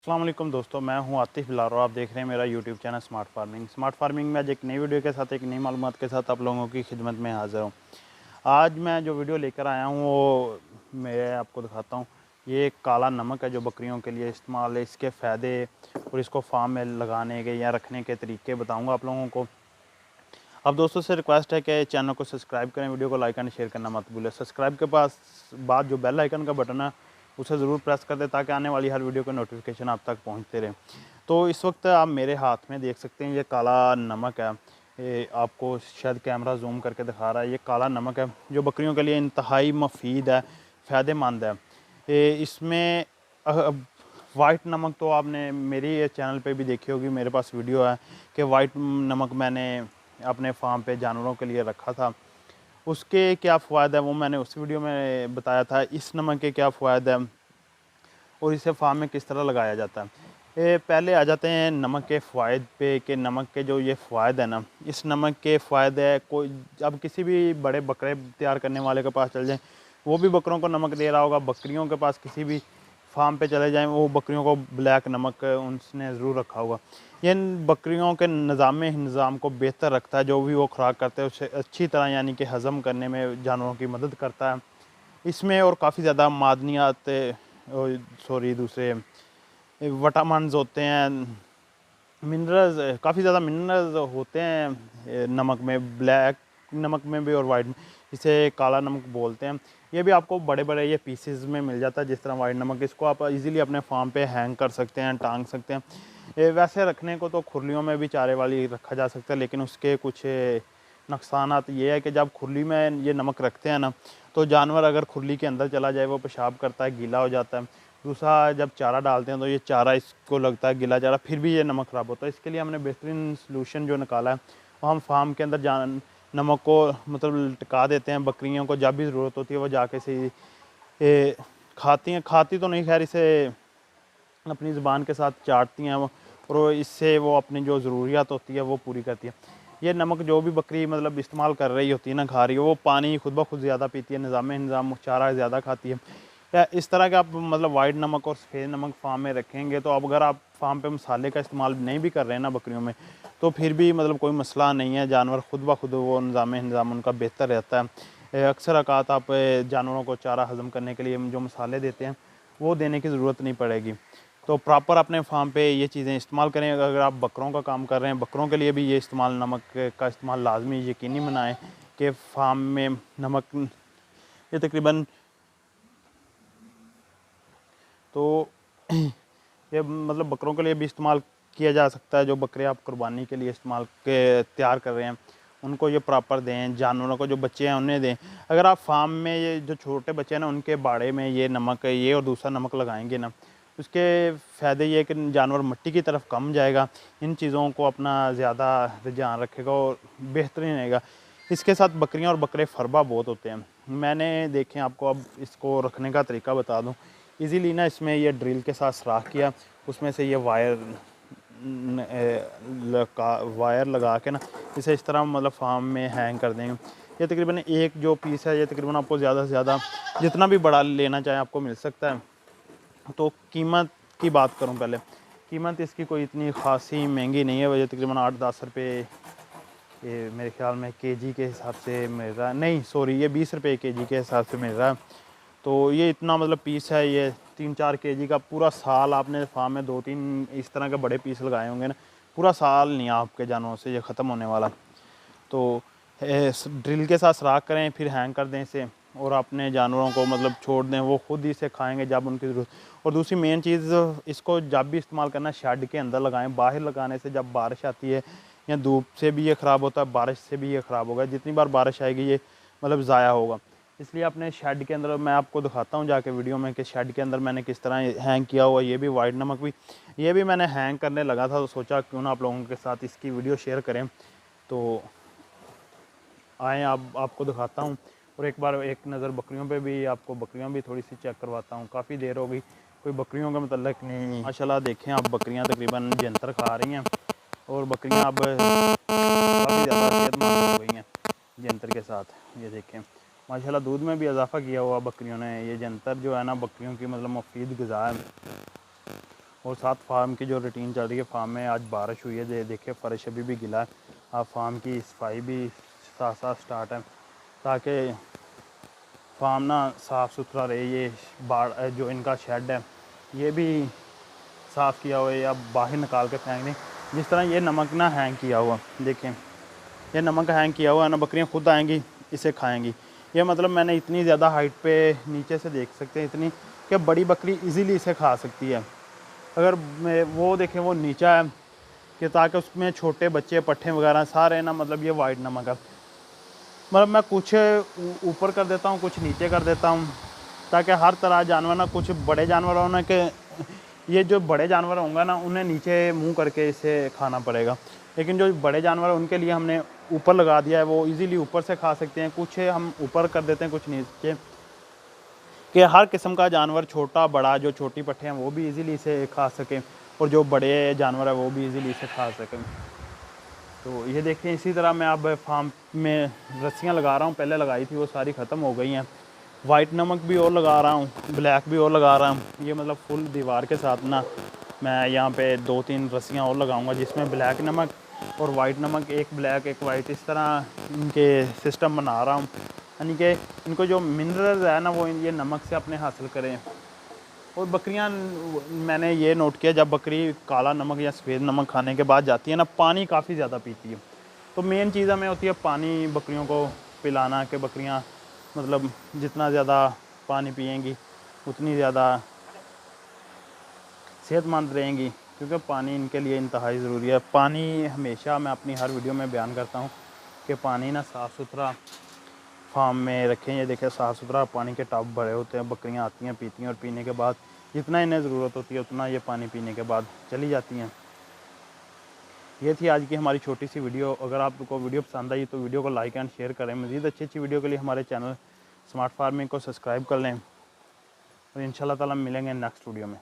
अस्सलाम वालेकुम दोस्तों, मैं हूं आतिफ बिलाल और आप देख रहे हैं मेरा यूट्यूब चैनल स्मार्ट फार्मिंग में आज एक नई वीडियो के साथ एक नई मालूमात के साथ आप लोगों की खिदमत में हाज़िर हूं। आज मैं जो वीडियो लेकर आया हूं वो मैं आपको दिखाता हूं। ये काला नमक है जो बकरियों के लिए इस्तेमाल है, इसके फ़ायदे और इसको फार्म में लगाने के या रखने के तरीके बताऊँगा आप लोगों को। अब दोस्तों से रिक्वेस्ट है कि चैनल को सब्सक्राइब करें, वीडियो को लाइक एंड शेयर करना मत भूलें। सब्सक्राइब के पास बाद जो बेल आइकन का बटन है उसे ज़रूर प्रेस कर दें ताकि आने वाली हर वीडियो का नोटिफिकेशन आप तक पहुंचते रहे। तो इस वक्त आप मेरे हाथ में देख सकते हैं ये काला नमक है। ये आपको शायद कैमरा जूम करके दिखा रहा है। ये काला नमक है जो बकरियों के लिए इंतहाई मुफीद है, फ़ायदेमंद है। इसमें वाइट नमक तो आपने मेरी चैनल पे भी देखी होगी, मेरे पास वीडियो है कि वाइट नमक मैंने अपने फार्म पे जानवरों के लिए रखा था। उसके क्या फ़ायदा है वो मैंने उस वीडियो में बताया था। इस नमक के क्या फ़ायदा है और इसे फार्म में किस तरह लगाया जाता है। ये पहले आ जाते हैं नमक के फ़ायदे पे कि नमक के जो ये फ़ायदे हैं ना, इस नमक के फ़ायदे कोई अब किसी भी बड़े बकरे तैयार करने वाले के पास चल जाएँ, वो भी बकरों को नमक दे रहा होगा। बकरियों के पास किसी भी फार्म पे चले जाएँ, वो बकरियों को ब्लैक नमक उसने ज़रूर रखा होगा। ये इन बकरियों के निज़ाम को बेहतर रखता है। जो भी वो खुराक करते हैं उसे अच्छी तरह यानी कि हज़म करने में जानवरों की मदद करता है। इसमें और काफ़ी ज़्यादा मादनियात सॉरी दूसरे विटामिन्स होते हैं, मिनरल्स काफ़ी ज़्यादा मिनरल्स होते हैं नमक में, ब्लैक नमक में भी और वाइट में। इसे काला नमक बोलते हैं। ये भी आपको बड़े-बड़े ये पीसेज़ में मिल जाता है जिस तरह वाइट नमक। इसको आप इजीली अपने फार्म पे हैंग कर सकते हैं, टांग सकते हैं। ये वैसे रखने को तो खुरलियों में भी चारे वाली रखा जा सकता है, लेकिन उसके कुछ नुकसानात ये है कि जब खुरली में ये नमक रखते हैं ना, तो जानवर अगर खुरली के अंदर चला जाए वो पेशाब करता है, गीला हो जाता है। दूसरा जब चारा डालते हैं तो ये चारा इसको लगता है गीला चारा, फिर भी ये नमक ख़राब होता है। इसके लिए हमने बेहतरीन सलूशन जो निकाला है वो हम फार्म के अंदर नमक को मतलब टिका देते हैं। बकरियों को जब भी ज़रूरत होती है वो जाके से खाती हैं। खाती तो नहीं, खैर इसे अपनी ज़ुबान के साथ चाटती हैं वो, और इससे वो अपनी जो ज़रूरियात होती है वो पूरी करती है। ये नमक जो भी बकरी मतलब इस्तेमाल कर रही होती है ना, खा रही है, वो पानी खुद ब खुद ज़्यादा पीती है, निज़ाम चारा ज़्यादा खाती है। या इस तरह के आप मतलब वाइट नमक और सफ़ेद नमक फार्म में रखेंगे तो अब अगर आप फार्म पे मसाले का इस्तेमाल नहीं भी कर रहे हैं ना बकरियों में, तो फिर भी मतलब कोई मसला नहीं है। जानवर खुद ब खुद वो निज़ाम उनका बेहतर रहता है। अक्सर औक़ात आप जानवरों को चारा हज़म करने के लिए जो मसाले देते हैं वो देने की ज़रूरत नहीं पड़ेगी। तो प्रॉपर अपने फार्म पे ये चीज़ें इस्तेमाल करें। अगर आप बकरों का काम कर रहे हैं, बकरों के लिए भी ये इस्तेमाल नमक का इस्तेमाल लाज़मी यकीनी बनाएँ कि फार्म में नमक ये तकरीबन तो ये मतलब बकरों के लिए भी इस्तेमाल किया जा सकता है। जो बकरे आप कुर्बानी के लिए इस्तेमाल के तैयार कर रहे हैं उनको ये प्रॉपर दें। जानवरों को जो बच्चे हैं उन्हें दें। अगर आप फार्म में ये जो छोटे बच्चे हैं ना उनके बाड़े में ये नमक ये और दूसरा नमक लगाएंगे ना, उसके फ़ायदे ये है कि जानवर मिट्टी की तरफ कम जाएगा, इन चीज़ों को अपना ज़्यादा रुझान रखेगा और बेहतरीन रहेगा। इसके साथ बकरियाँ और बकरे फरबा बहुत होते हैं। मैंने देखें आपको अब इसको रखने का तरीका बता दूँ। इजीली ना इसमें ये ड्रिल के साथ सुराख किया, उसमें से ये वायर लगा के ना इसे इस तरह मतलब फार्म में हैंग कर देंगे। ये तकरीबन एक जो पीस है ये तकरीबन आपको ज़्यादा से ज़्यादा जितना भी बड़ा लेना चाहें आपको मिल सकता है। तो कीमत की बात करूं पहले, कीमत इसकी कोई इतनी ख़ासी महंगी नहीं है। ये तकरीबन 8-10 रुपये ये मेरे ख़्याल में केजी के हिसाब से मिल रहा है। नहीं सॉरी, ये 20 रुपये केजी के हिसाब से मिल रहा है। तो ये इतना मतलब पीस है, ये 3-4 केजी का। पूरा साल आपने फार्म में 2-3 इस तरह के बड़े पीस लगाए होंगे ना, पूरा साल नहीं आपके जानवरों से ये ख़त्म होने वाला। तो ड्रिल के साथ सुराख करें, फिर हैंग कर दें इसे और अपने जानवरों को मतलब छोड़ दें, वो खुद ही इसे खाएंगे जब उनकी ज़रूरत। और दूसरी मेन चीज़, इसको जब भी इस्तेमाल करना शेड के अंदर लगाएं। बाहर लगाने से जब बारिश आती है या धूप से भी ये ख़राब होता है, बारिश से भी ये ख़राब होगा। जितनी बार बारिश आएगी ये मतलब ज़ाया होगा। इसलिए अपने शेड के अंदर मैं आपको दिखाता हूँ जाके वीडियो में कि शेड के अंदर मैंने किस तरह हैंग किया हुआ। ये भी वाइट नमक भी ये भी मैंने हैंग करने लगा था, तो सोचा क्यों ना आप लोगों के साथ इसकी वीडियो शेयर करें। तो आएँ आप आपको दिखाता हूँ और एक बार एक नज़र बकरियों पे भी, आपको बकरियाँ भी थोड़ी सी चेक करवाता हूँ। काफ़ी देर हो गई कोई बकरियों का मतलब नहीं। माशाल्लाह देखें आप, बकरियाँ तकरीबन जंतर खा रही हैं और बकरियाँ अब काफ़ी ज़्यादा सेहतमंद हो गई हैं जंतर के साथ। ये देखें माशाल्लाह दूध में भी इजाफ़ा किया हुआ बकरियों ने। ये जंतर जो है ना बकरियों की मतलब मुफीद ग़िज़ा है। और साथ फार्म की जो रूटीन चल रही है, फार्म में आज बारिश हुई है, देखिए फर्श अभी भी गिला है। अब फार्म की सफाई भी साथ साथ स्टार्ट है ताकि फार्म ना साफ़ सुथरा रहे। ये बाड़ जो इनका शेड है ये भी साफ़ किया हुआ है या बाहर निकाल के फेंक दें। जिस तरह ये नमक ना हैंग किया हुआ, देखें ये नमक हैंग किया हुआ है ना, बकरियां खुद आएंगी इसे खाएंगी। ये मतलब मैंने इतनी ज़्यादा हाइट पे नीचे से देख सकते हैं इतनी कि बड़ी बकरी इजीली इसे खा सकती है। अगर वो देखें वो नीचा है कि ताकि उसमें छोटे बच्चे पट्ठे वगैरह सारे ना, मतलब ये वाइट नमक है। मतलब मैं कुछ ऊपर कर देता हूँ, कुछ नीचे कर देता हूँ ताकि हर तरह जानवर ना, कुछ बड़े जानवर हो ना कि ये जो बड़े जानवर होंगे ना उन्हें नीचे मुंह करके इसे खाना पड़ेगा, लेकिन जो बड़े जानवर उनके लिए हमने ऊपर लगा दिया है, वो इजीली ऊपर से खा सकते हैं। कुछ हम ऊपर कर देते हैं, कुछ नीचे, कि हर किस्म का जानवर छोटा बड़ा, जो छोटी पट्ठे हैं वो भी इजीली इसे खा सकें और जो बड़े जानवर है वो भी इजीली इसे खा सकें। तो ये देखें, इसी तरह मैं अब फार्म में रस्सियाँ लगा रहा हूँ। पहले लगाई थी वो सारी ख़त्म हो गई हैं। वाइट नमक भी और लगा रहा हूँ, ब्लैक भी और लगा रहा हूँ। ये मतलब फुल दीवार के साथ ना मैं यहाँ पे 2-3 रस्सियाँ और लगाऊंगा जिसमें ब्लैक नमक और वाइट नमक, एक ब्लैक एक वाइट, इस तरह इनके सिस्टम बना रहा हूँ, यानी कि इनको जो मिनरल्स है ना वो ये नमक से अपने हासिल करें। और बकरियां, मैंने ये नोट किया जब बकरी काला नमक या सफ़ेद नमक खाने के बाद जाती है ना, पानी काफ़ी ज़्यादा पीती है। तो मेन चीज़ हमें होती है पानी बकरियों को पिलाना, कि बकरियां मतलब जितना ज़्यादा पानी पिएंगी उतनी ज़्यादा सेहतमंद रहेंगी, क्योंकि पानी इनके लिए इंतहाई ज़रूरी है। पानी हमेशा मैं अपनी हर वीडियो में बयान करता हूँ कि पानी ना साफ़ सुथरा फार्म में रखें। ये देखें साफ़ सुथरा पानी के टब भरे होते हैं, बकरियां आती हैं पीती हैं और पीने के बाद जितना इन्हें ज़रूरत होती है उतना ये पानी पीने के बाद चली जाती हैं। ये थी आज की हमारी छोटी सी वीडियो। अगर आपको वीडियो पसंद आई तो वीडियो को लाइक एंड शेयर करें। मज़ीद अच्छी अच्छी वीडियो के लिए हमारे चैनल स्मार्ट फार्मिंग को सब्सक्राइब कर लें और इंशाल्लाह ताला मिलेंगे नेक्स्ट वीडियो में।